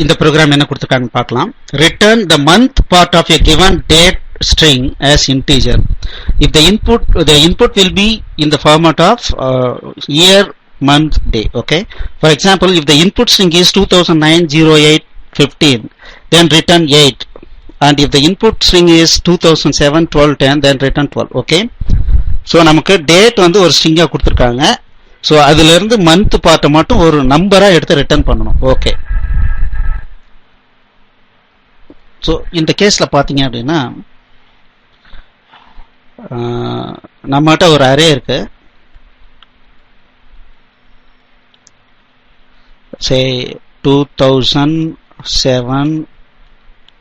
இந்த ப்ரோக்ராம் என்ன கொடுத்துருக்காங்கன்னு பார்க்கலாம். Return the month part of a given date string as integer. If the input will be in the format of year, month, day. Okay. For example, if the input string is 2009-08-15, then return 8. And if the input string is 2007-12-10, then return 12. Okay. So நமக்கு date வந்து ஒரு string கொடுத்துருக்காங்க. So அதுல இருந்து month part மட்டும் ஒரு நம்பரா எடுத்து ரிட்டர்ன் பண்ணணும். ஓகே. ஸோ இந்த கேஸ்ல பாத்தீங்க அப்படின்னா நம்மகிட்ட ஒரு அரே இருக்கு. சே 2007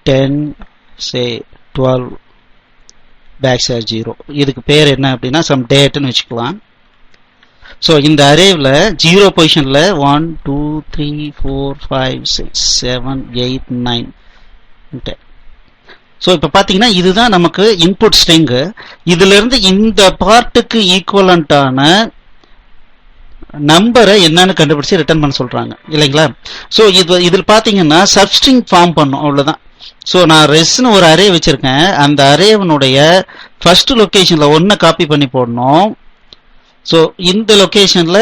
10 சே 12 \0. இதுக்கு பேர் என்ன அப்படின்னா சம் டேட்னு வச்சுக்கலாம். ஸோ இந்த அரேவில் 0 பொசிஷன்ல 1 2 3 4 5 6 7 8 9. ஸோ இப்போ பார்த்தீங்கன்னா இதுதான் நமக்கு இன்புட் ஸ்ட்ரிங். இதுல இருந்து இந்த பார்ட்டுக்கு ஈக்குவலண்டான நம்பரை என்னன்னு கண்டுபிடிச்சு ரிட்டர்ன் பண்ண சொல்றாங்க இல்லைங்களா. ஸோ இதில் பார்த்தீங்கன்னா சப்ஸ்ட்ரிங் ஃபார்ம் பண்ணும், அவ்வளோதான். ஸோ நான் ரெஸ்ன்னு ஒரு அரே வச்சிருக்கேன். அந்த அரேவனுடைய ஃபர்ஸ்ட் லொக்கேஷன்ல 1 காப்பி பண்ணி போடணும். ஸோ இந்த லொக்கேஷன்ல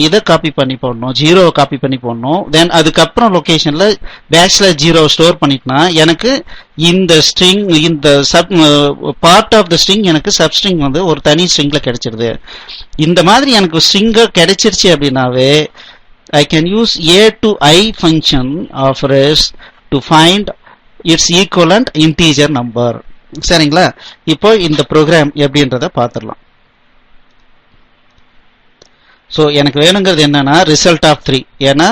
இதை காப்பி பண்ணி போடணும், 0 காப்பி பண்ணி போடணும். தென் அதுக்கப்புறம் லொக்கேஷன்ல \0 ஸ்டோர் பண்ணிட்டா எனக்கு இந்த ஸ்ட்ரிங், இந்த sub part of the string எனக்கு சப்ஸ்ட்ரிங் வந்து ஒரு தனி ஸ்ட்ரிங்ல கிடைச்சிருது. இந்த மாதிரி எனக்கு ஸ்ட்ரிங்க கிடைச்சிருச்சு அப்படின்னாவே I can use a to I function of res to find its equivalent integer number. சரிங்களா. இப்போ இந்த ப்ரோக்ராம் எப்படின்றத பார்த்துடலாம். ஸோ எனக்கு வேணுங்கிறது என்னன்னா ரிசல்ட் ஆஃப் 3. ஏன்னா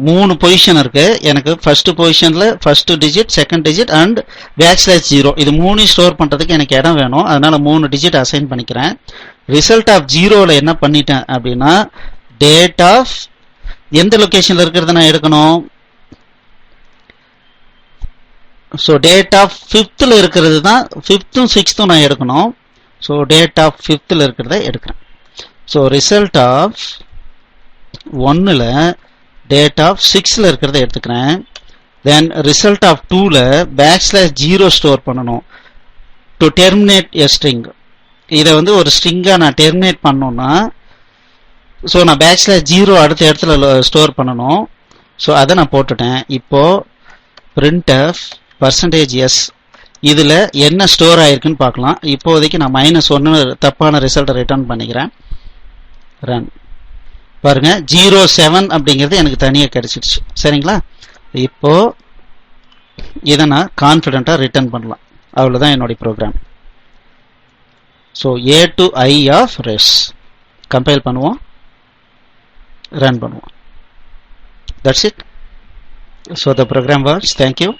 3 பொசிஷன் இருக்கு எனக்கு. ஃபர்ஸ்ட் பொசிஷன்ல first digit, second digit and \0. இது 3 ஸ்டோர் பண்றதுக்கு எனக்கு இடம் வேணும். அதனால 3 டிஜிட் அசைன் பண்ணிக்கிறேன். ரிசல்ட் ஆஃப் 0ல என்ன பண்ணிட்டேன் அப்படின்னா டேட் ஆஃப் எந்த லொகேஷன்ல இருக்கிறத நான் எடுக்கணும். ஸோ டேட் ஆஃப் 5th இருக்கிறது தான் 5th 6th நான் எடுக்கணும். ஸோ டேட் ஆஃப் 5th இருக்கிறத எடுக்கிறேன். ஸோ ரிசல்ட் ஆஃப் 1ல டேட் ஆஃப் 6ல இருக்கிறத எடுத்துக்கிறேன். தென் ரிசல்ட் ஆஃப் 2ல \0 ஸ்டோர் பண்ணணும் டு டெர்மினேட் எ ஸ்ட்ரிங். இதை வந்து ஒரு ஸ்ட்ரிங்கா நான் டெர்மினேட் பண்ணணும்னா ஸோ நான் \0 அடுத்த இடத்துல ஸ்டோர் பண்ணணும். ஸோ அதை நான் போட்டுட்டேன். இப்போ printf %s இதுல என்ன ஸ்டோர் ஆயிருக்குன்னு பார்க்கலாம். இப்போதைக்கு நான் -1 தப்பான ரிசல்ட்டை ரிட்டர்ன் பண்ணிக்கிறேன். ரன் பாருங்க 07 அப்படிங்கிறது எனக்கு தனியாக கிடைச்சிடுச்சு. சரிங்களா. இப்போ இதை நான் கான்ஃபிடென்ட்டா ரிட்டர்ன் பண்ணலாம். அவ்வளவுதான் என்னுடைய program. So a to I of res compile பண்ணுவோம், ரன் பண்ணுவோம். That's it. So the program works. Thank you.